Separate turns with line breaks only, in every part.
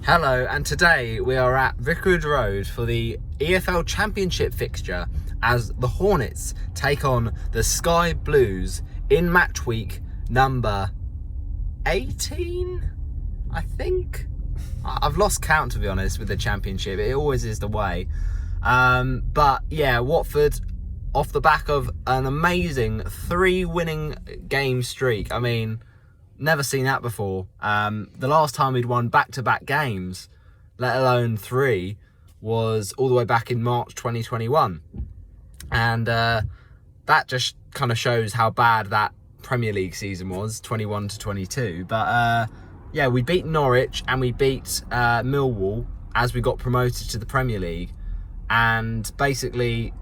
Hello, and today we are at Vicarage Road for the EFL Championship fixture as the Hornets take on the Sky Blues in match week number 18, I think. I've lost count, to be honest, with the Championship. It always is the way. But yeah, Watford, off the back of an amazing 3-winning game streak. I mean, never seen that before. The last time we'd won back-to-back games, let alone 3, was all the way back in March 2021. And that just kind of shows how bad that Premier League season was, 21 to 22. But yeah, we beat Norwich and we beat Millwall as we got promoted to the Premier League. And basically,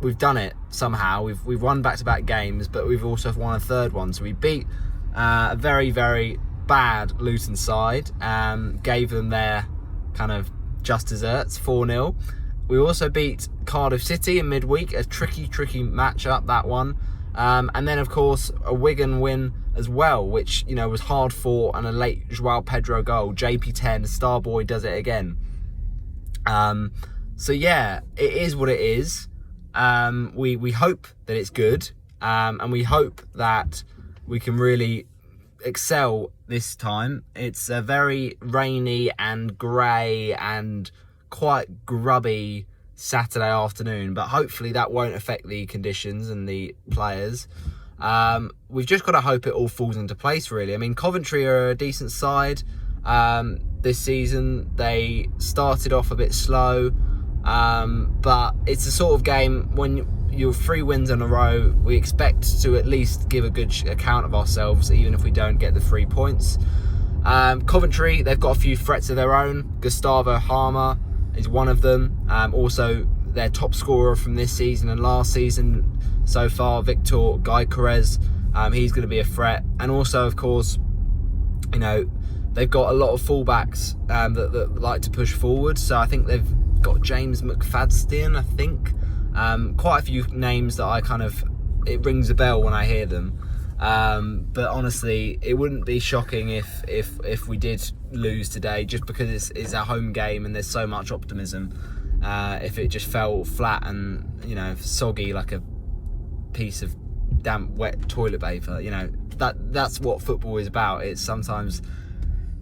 we've done it somehow. We've won back-to-back games, but we've also won a third one. So we beat a very, very bad Luton side, gave them their kind of just desserts, 4-0. We also beat Cardiff City in midweek, a tricky matchup, that one. And then, of course, a Wigan win as well, which, you know, was hard fought, and a late João Pedro goal. JP10, Starboy does it again. So yeah, it is what it is. We hope that it's good, and we hope that we can really excel this time. It's a very rainy and grey and quite grubby Saturday afternoon, but hopefully that won't affect the conditions and the players. We've just got to hope it all falls into place, really. I mean, Coventry are a decent side this season. They started off a bit slow, but it's the sort of game when you're 3 wins in a row, we expect to at least give a good account of ourselves, even if we don't get the 3 points. Coventry, they've got a few threats of their own. Gustavo Harmer is one of them. Also, their top scorer from this season and last season so far, Victor Gyökeres, he's going to be a threat. And also, of course, you know, they've got a lot of fullbacks that like to push forward. So I think they've got James McFadden, I think. Quite a few names that it rings a bell when I hear them. But honestly, it wouldn't be shocking if we did lose today, just because it's our home game and there's so much optimism. If it just fell flat and, you know, soggy like a piece of damp, wet toilet paper, you know, that's what football is about. It sometimes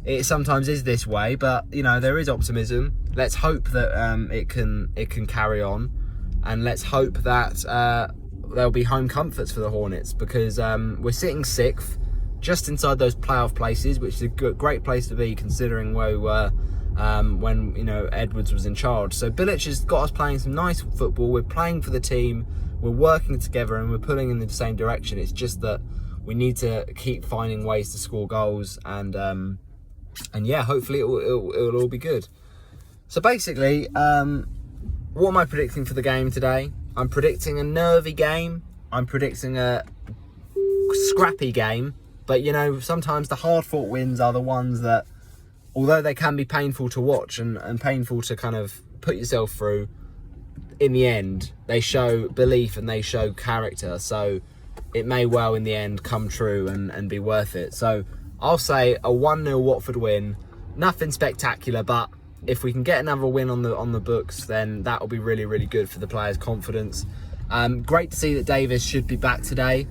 is this way, but, you know, there is optimism. Let's hope that it can carry on. And let's hope that there'll be home comforts for the Hornets, because we're sitting 6th, just inside those playoff places, which is a great place to be considering where we were when, you know, Edwards was in charge. So Bilic has got us playing some nice football. We're playing for the team. We're working together and we're pulling in the same direction. It's just that we need to keep finding ways to score goals, and yeah, hopefully it'll all be good. So basically, what am I predicting for the game today? I'm predicting a nervy game. I'm predicting a scrappy game. But, you know, sometimes the hard-fought wins are the ones that, although they can be painful to watch and painful to kind of put yourself through, in the end, they show belief and they show character. So it may well, in the end, come true and be worth it. So I'll say a 1-0 Watford win. Nothing spectacular, but if we can get another win on the books, then that will be really, really good for the players' confidence. Great to see that Davis should be back today.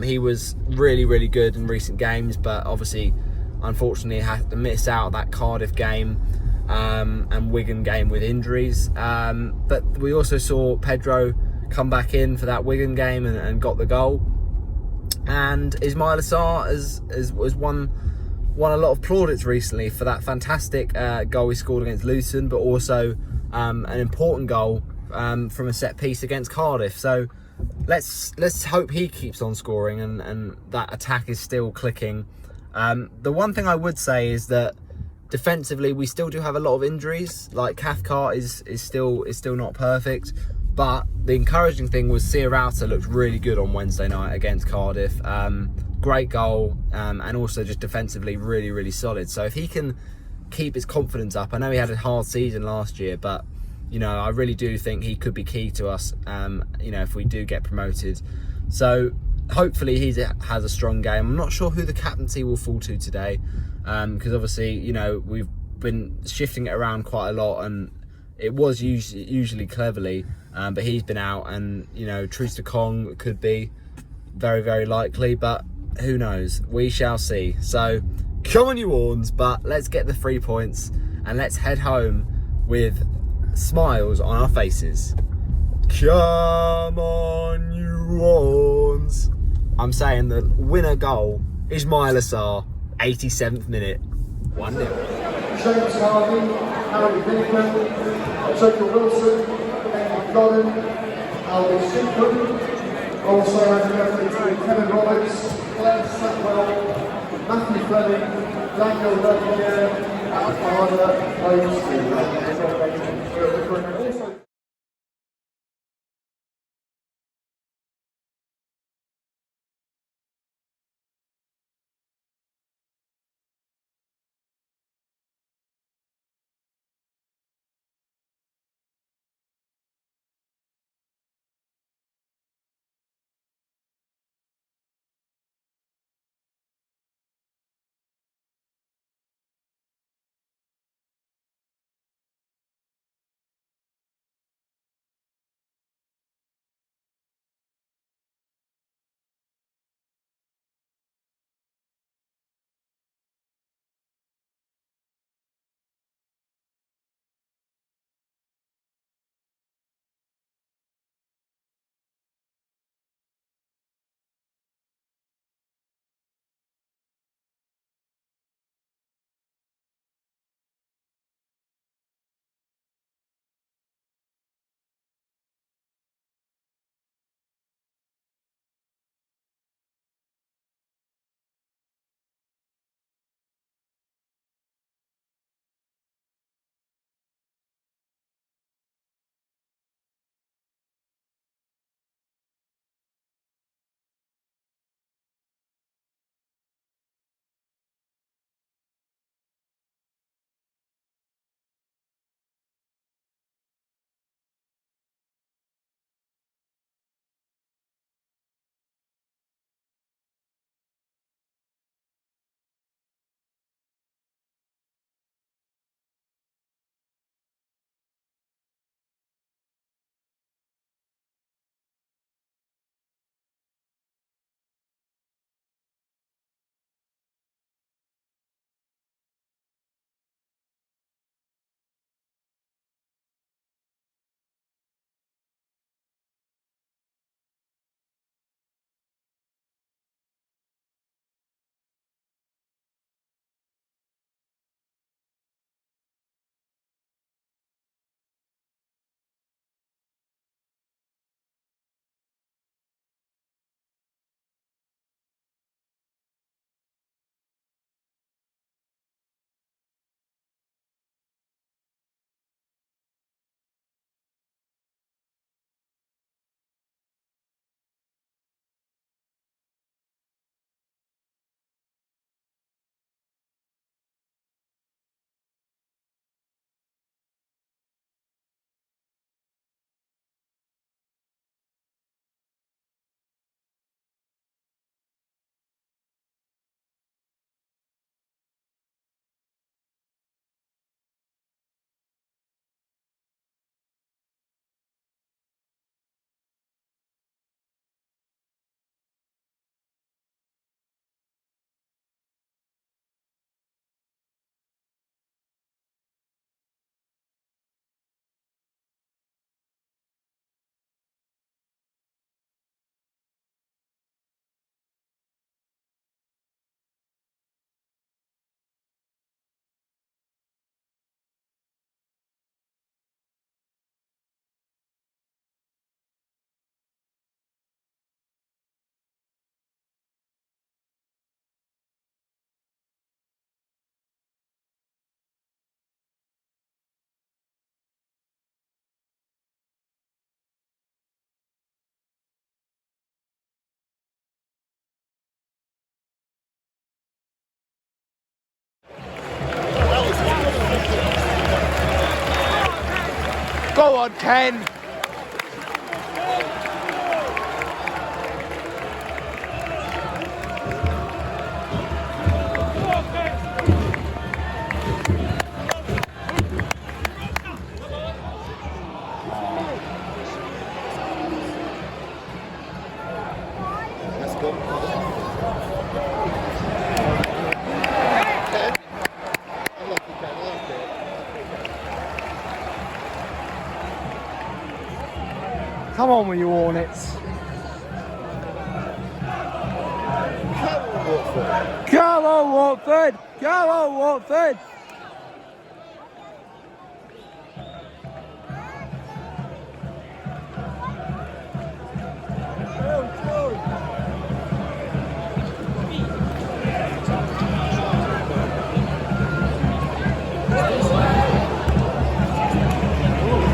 He was really, really good in recent games, but obviously, unfortunately, had to miss out that Cardiff game and Wigan game with injuries. But we also saw Pedro come back in for that Wigan game and got the goal. And Ismaila Sarr was won a lot of plaudits recently for that fantastic goal he scored against Luton, but also an important goal from a set piece against Cardiff. So let's hope he keeps on scoring and that attack is still clicking. The one thing I would say is that defensively we still do have a lot of injuries. Like Cathcart is still not perfect, but the encouraging thing was Sarr looked really good on Wednesday night against Cardiff. Great goal, and also just defensively really, really solid. So if he can keep his confidence up, I know he had a hard season last year, but, you know, I really do think he could be key to us, you know, if we do get promoted. So hopefully he has a strong game. I'm not sure who the captaincy will fall to today, because obviously, you know, we've been shifting it around quite a lot, and it was usually cleverly, but he's been out, and you know, Troost-Ekong could be very, very likely, but who knows? We shall see. So come on, you Horns, but let's get the 3 points and let's head home with smiles on our faces. Come on, you Horns. I'm saying the winner goal is Sarr, 87th minute, 1-0.
James Harvey, Harry Baker, Jacob Wilson, Henry Collin, Alvin Simpson, also having Kevin Roberts, Glenn Sackwell, Matthew Fleming, Daniel Lepierre, and Arthur Oates.
Go on, Ken. Come on with you Hornets. Come on Watford! Come on Watford!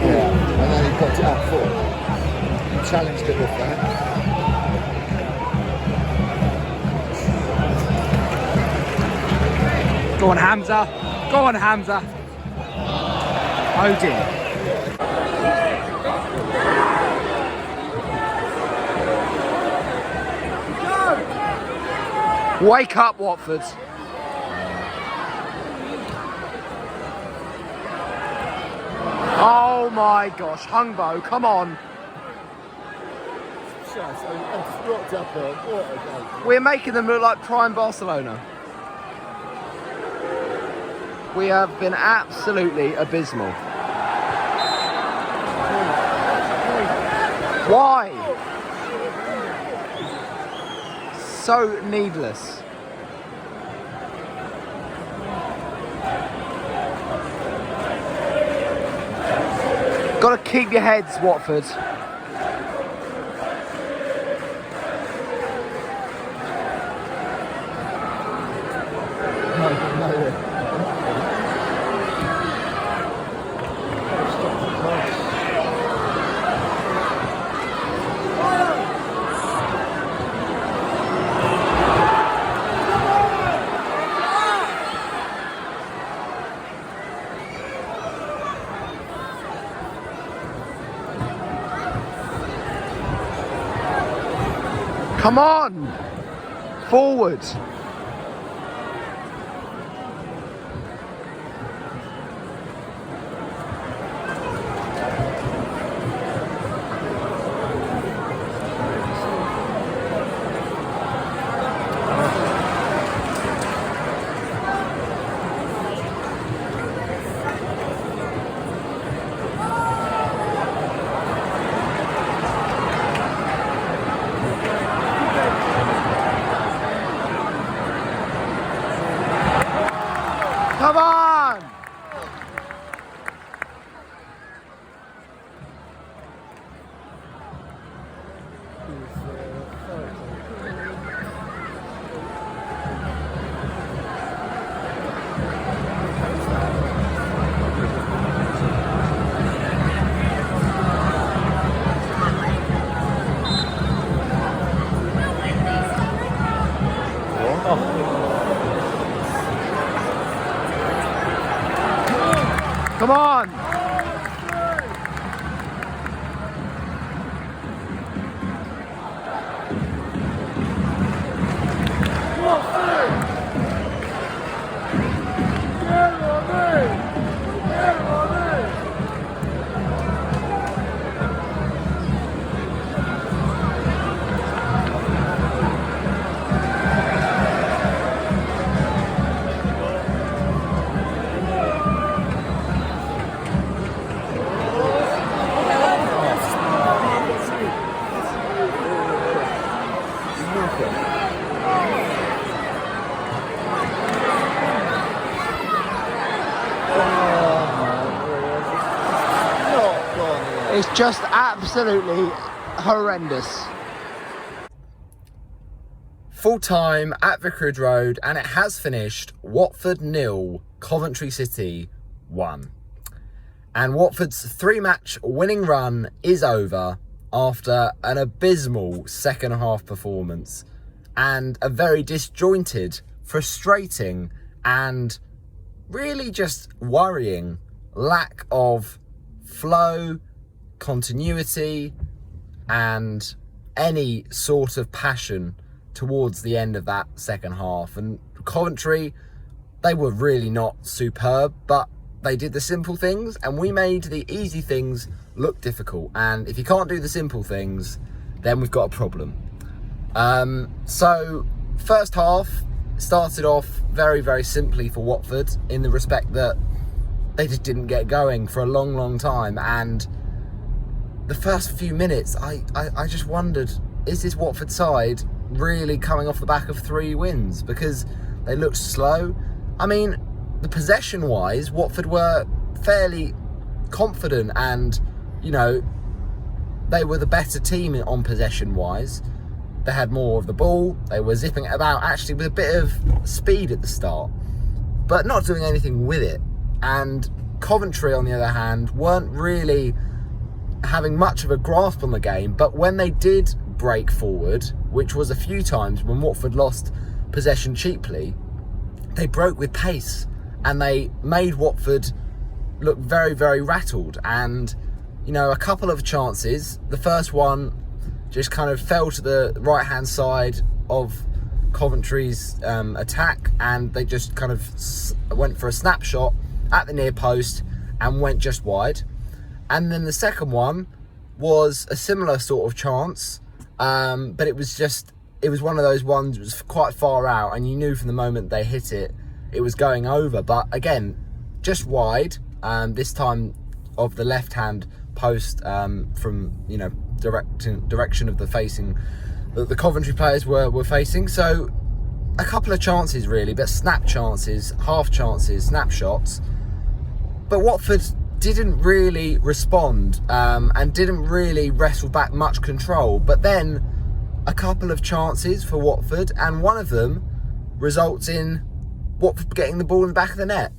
Yeah, and then he got it up full. He challenged it with that.
Go on Hamza! Go on Hamza! Oh dear. Wake up, Watford. Oh my gosh, Hungbo, come on. We're making them look like prime Barcelona. We have been absolutely abysmal. Why? So needless. Got to keep your heads, Watford. Come on! Forward! Come on! Come on! It's just absolutely horrendous.
Full time at Vicarage Road, and it has finished Watford 0, Coventry City 1. And Watford's 3-match winning run is over after an abysmal second half performance and a very disjointed, frustrating and really just worrying lack of flow, continuity and any sort of passion towards the end of that second half. And Coventry, they were really not superb, but they did the simple things and we made the easy things look difficult. And if you can't do the simple things, then we've got a problem. So first half started off very, very simply for Watford, in the respect that they just didn't get going for a long time. And the first few minutes, I just wondered, is this Watford side really coming off the back of 3 wins? Because they looked slow. I mean, the possession-wise, Watford were fairly confident, and, you know, they were the better team on possession-wise. They had more of the ball. They were zipping it about, actually, with a bit of speed at the start, but not doing anything with it. And Coventry, on the other hand, weren't really having much of a grasp on the game. But when they did break forward, which was a few times when Watford lost possession cheaply, they broke with pace, and they made Watford look very, very rattled. And, you know, a couple of chances. The first one just kind of fell to the right-hand side of Coventry's attack, and they just kind of went for a snapshot at the near post and went just wide. And then the second one was a similar sort of chance, but it was one of those ones that was quite far out, and you knew from the moment they hit it, it was going over. But again, just wide, this time of the left-hand post, from, you know, direction of the Coventry players were facing. So a couple of chances really, but snap chances, half chances, snapshots. But Watford didn't really respond, and didn't really wrestle back much control. But then a couple of chances for Watford, and one of them results in Watford getting the ball in the back of the net.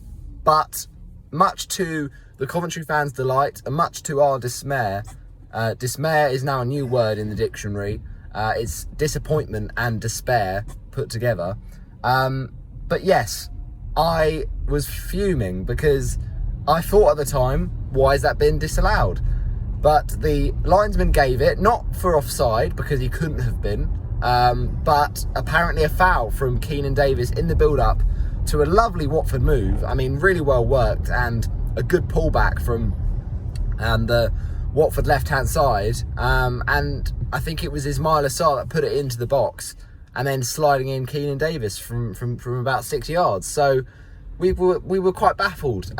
But much to the Coventry fans' delight, and much to our dismay, dismay is now a new word in the dictionary. It's disappointment and despair put together. But yes, I was fuming, because I thought at the time, why has that been disallowed? But the linesman gave it, not for offside, because he couldn't have been, but apparently a foul from Keenan Davis in the build-up to a lovely Watford move. I mean, really well worked, and a good pullback from the Watford left-hand side. And I think it was Ismaila Sarr that put it into the box, and then sliding in Keenan Davis from about 6 yards. So we were quite baffled.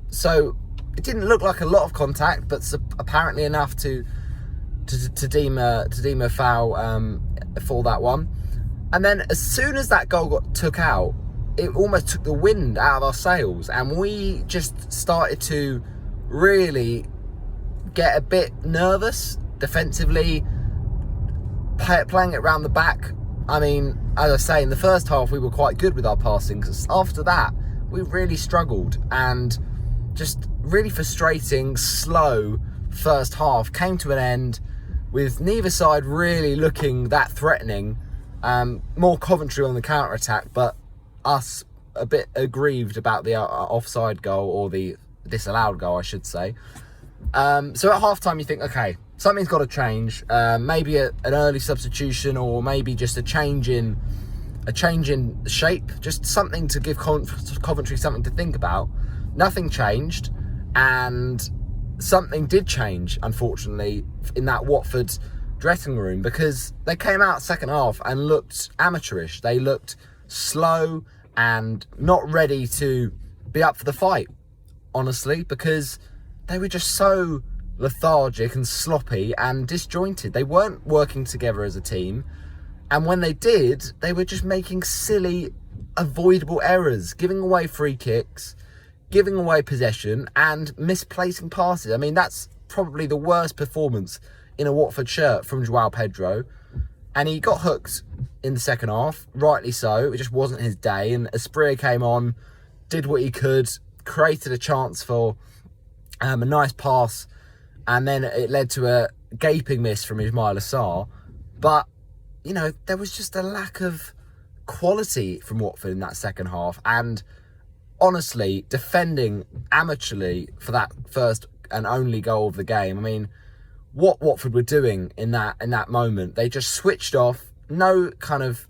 So it didn't look like a lot of contact, but apparently enough to deem a foul for that one. And then as soon as that goal got took out, it almost took the wind out of our sails, and we just started to really get a bit nervous defensively, playing it round the back. I mean, as I say, in the first half we were quite good with our passing, because after that we really struggled, and just really frustrating, slow first half came to an end with neither side really looking that threatening. More Coventry on the counter-attack, but us a bit aggrieved about the offside goal, or the disallowed goal, I should say. So at half-time you think, okay, something's got to change. Maybe an early substitution, or maybe just a change in shape, just something to give Coventry something to think about. Nothing changed, and something did change, unfortunately, in that Watford dressing room, because they came out second half and looked amateurish. They looked slow and not ready to be up for the fight, honestly, because they were just so lethargic and sloppy and disjointed. They weren't working together as a team, and when they did, they were just making silly, avoidable errors, giving away free kicks, giving away possession, and misplacing passes. I mean, that's probably the worst performance in a Watford shirt from João Pedro, and he got hooked in the second half, rightly so. It just wasn't his day, and Asprilla came on, did what he could, created a chance for a nice pass, and then it led to a gaping miss from Ismaila Sarr. But, you know, there was just a lack of quality from Watford in that second half, and honestly, defending amateurly for that first and only goal of the game. I mean, what Watford were doing in that moment, they just switched off, no kind of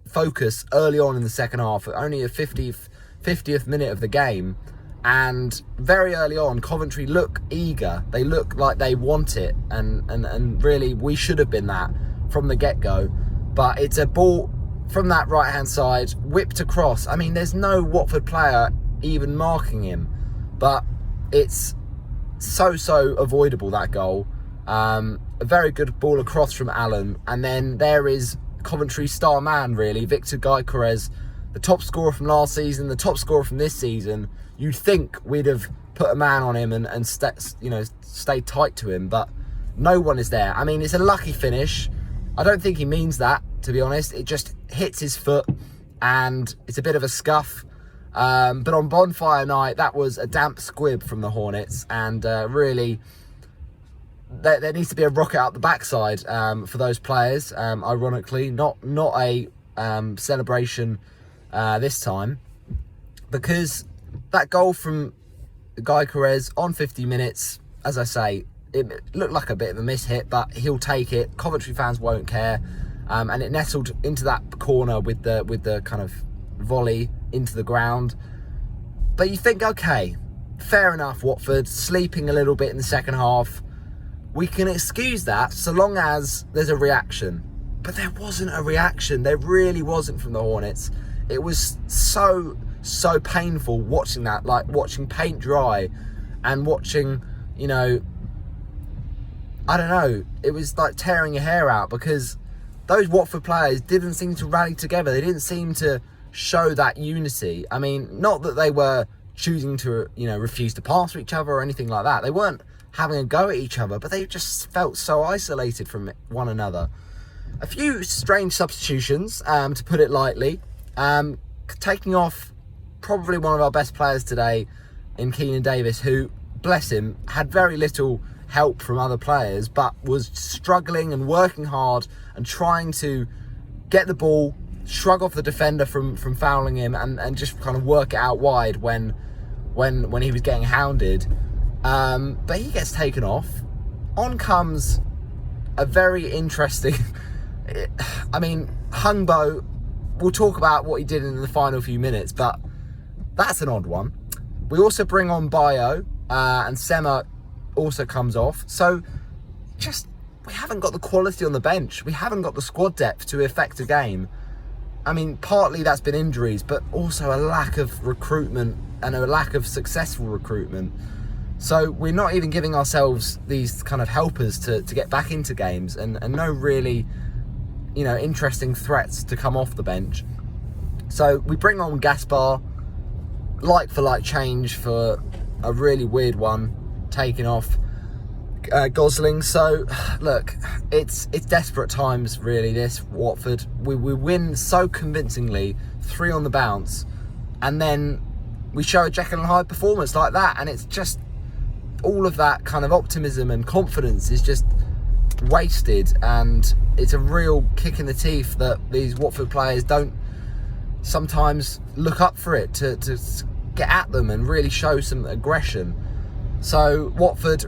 focus early on in the second half, only a 50th minute of the game, and very early on, Coventry look eager, they look like they want it, and really we should have been that from the get-go. But it's a ball from that right-hand side, whipped across. I mean, there's no Watford player even marking him. But it's so avoidable, that goal. A very good ball across from Allen. And then there is Coventry's star man, really, Victor Gyökeres, the top scorer from last season, the top scorer from this season. You'd think we'd have put a man on him and stay tight to him, but no one is there. I mean, it's a lucky finish. I don't think he means that, to be honest. It just hits his foot, and it's a bit of a scuff. But on bonfire night, that was a damp squib from the Hornets, and really, there needs to be a rocket out the backside for those players. Ironically, not a celebration this time, because that goal from Gyökeres on 50 minutes, as I say, it looked like a bit of a mishit, but he'll take it. Coventry fans won't care, and it nestled into that corner with the kind of volley into the ground. But you think, okay, fair enough, Watford sleeping a little bit in the second half. We can excuse that so long as there's a reaction. But there wasn't a reaction. There really wasn't from the Hornets. It was so painful watching that, like watching paint dry and watching, I don't know, it was like tearing your hair out, because those Watford players didn't seem to rally together. They didn't seem to show that unity. I mean, not that they were choosing to, refuse to pass to each other or anything like that. They weren't having a go at each other, but they just felt so isolated from one another. A few strange substitutions, to put it lightly. Taking off probably one of our best players today in Keenan Davis, who, bless him, had very little help from other players, but was struggling and working hard and trying to get the ball, shrug off the defender from fouling him, and just kind of work it out wide when he was getting hounded. But he gets taken off. On comes a very interesting... I mean, Hungbo, we'll talk about what he did in the final few minutes, but that's an odd one. We also bring on Bayo, and Sema also comes off. So, we haven't got the quality on the bench. We haven't got the squad depth to affect a game. I mean, partly that's been injuries, but also a lack of recruitment and a lack of successful recruitment. So we're not even giving ourselves these kind of helpers to get back into games, and no really, interesting threats to come off the bench. So we bring on Gaspar, like for like change for a really weird one, taking off Gosling. So look, it's desperate times really, this Watford. We win so convincingly, 3 on the bounce, and then we show a Jekyll and Hyde performance like that, and it's just all of that kind of optimism and confidence is just wasted, and it's a real kick in the teeth that these Watford players don't sometimes look up for it to get at them and really show some aggression. So Watford,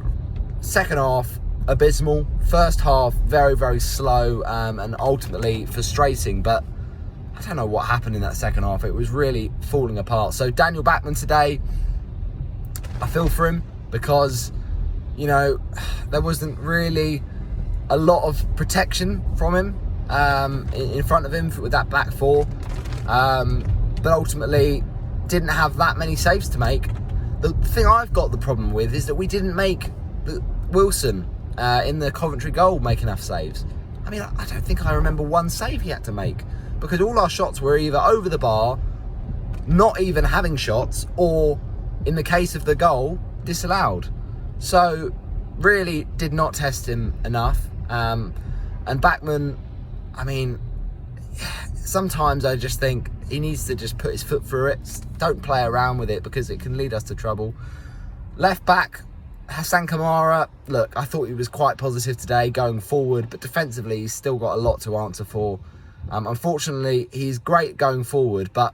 second half abysmal, first half very, very slow, and ultimately frustrating, but I don't know what happened in that second half. It was really falling apart. So Daniel Bachmann today, I feel for him, because there wasn't really a lot of protection from him in front of him with that back four, but ultimately didn't have that many saves to make. The thing I've got the problem with is that we didn't make Wilson in the Coventry goal make enough saves. I mean, I don't think I remember one save he had to make, because all our shots were either over the bar, not even having shots, or in the case of the goal, disallowed. So really did not test him enough. And Bachmann, I mean, sometimes I just think he needs to just put his foot through it. Don't play around with it, because it can lead us to trouble. Left back, Hassan Kamara, look, I thought he was quite positive today going forward, but defensively he's still got a lot to answer for. Unfortunately, he's great going forward, but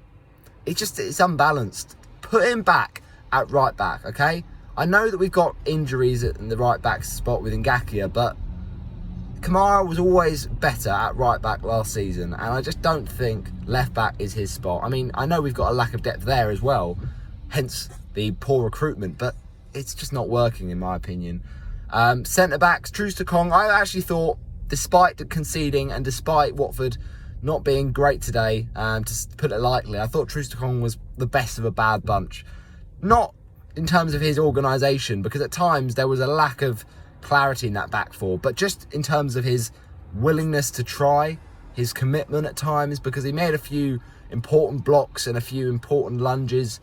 it's unbalanced. Put him back at right back, okay? I know that we've got injuries in the right back spot with Ngakia, but Kamara was always better at right back last season, and I just don't think left back is his spot. I mean, I know we've got a lack of depth there as well, hence the poor recruitment, but it's just not working in my opinion. Centre backs, Troost-Ekong, I actually thought despite conceding and despite Watford not being great today, to put it lightly, I thought Troost-Ekong was the best of a bad bunch. Not in terms of his organisation, because at times there was a lack of clarity in that back four, but just in terms of his willingness to try, his commitment at times, because he made a few important blocks and a few important lunges.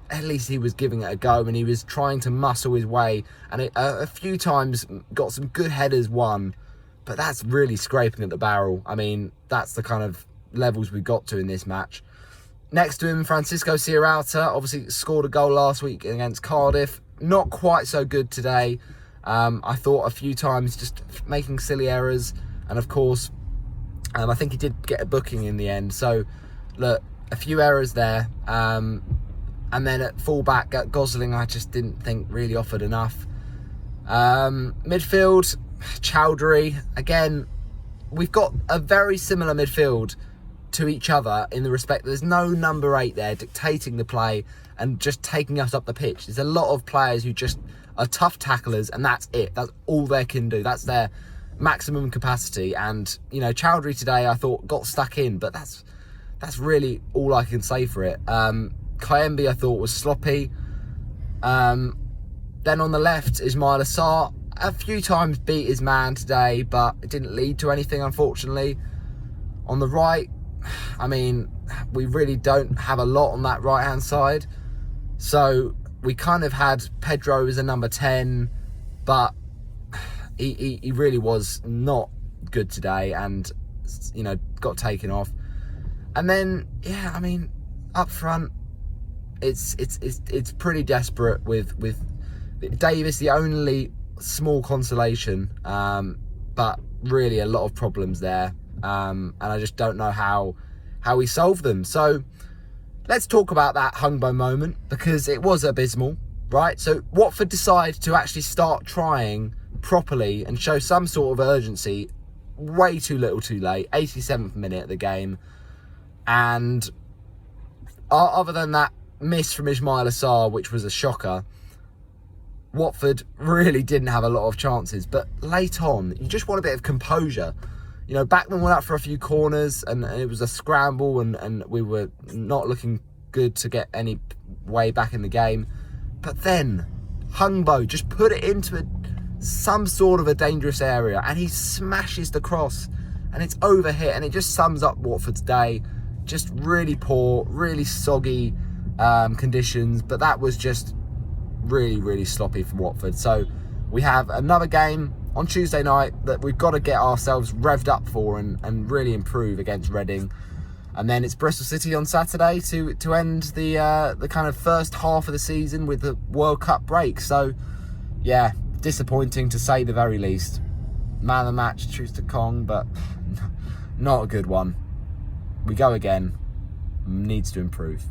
At least he was giving it a go, and he was trying to muscle his way, and a few times got some good headers won, but that's really scraping at the barrel. I mean, that's the kind of levels we got to in this match. Next to him, Francisco Sierralta obviously scored a goal last week against Cardiff. Not quite so good today. I thought a few times just making silly errors, and of course I think he did get a booking in the end. So look, a few errors there, and then at fullback at Gosling, I just didn't think really offered enough. Midfield, Chowdhury, again, we've got a very similar midfield to each other in the respect that there's no number 8 there dictating the play and just taking us up the pitch. There's a lot of players who just are tough tacklers, and that's it. That's all they can do. That's their maximum capacity. And, you know, Chowdhury today, I thought, got stuck in, but that's really all I can say for it. Kayembe, I thought, was sloppy. Then on the left, Ismaila Sarr a few times beat his man today, but it didn't lead to anything, unfortunately. On the right, I mean, we really don't have a lot on that right-hand side. So we kind of had Pedro as a number 10, but he really was not good today, and, you know, got taken off. And then, yeah, I mean, up front, it's pretty desperate with Davis, the only small consolation, but really a lot of problems there, and I just don't know how we solve them. So let's talk about that Hungbo moment, because it was abysmal, right? So Watford decide to actually start trying properly and show some sort of urgency way too little too late. 87th minute of the game, and other than that miss from Ismaila Sarr, which was a shocker, Watford really didn't have a lot of chances. But late on, you just want a bit of composure. You know, Backman went up for a few corners, and it was a scramble, and we were not looking good to get any way back in the game. But then Hungbo just put it into some sort of a dangerous area, and he smashes the cross, and it's overhit, and it just sums up Watford's day. Just really poor, really soggy conditions, but that was just really, really sloppy from Watford. So we have another game on Tuesday night that we've got to get ourselves revved up for and really improve against Reading. And then it's Bristol City on Saturday to end the kind of first half of the season with the World Cup break. So yeah, disappointing to say the very least. Man of the match, Troost-Ekong, but not a good one. We go again. Needs to improve.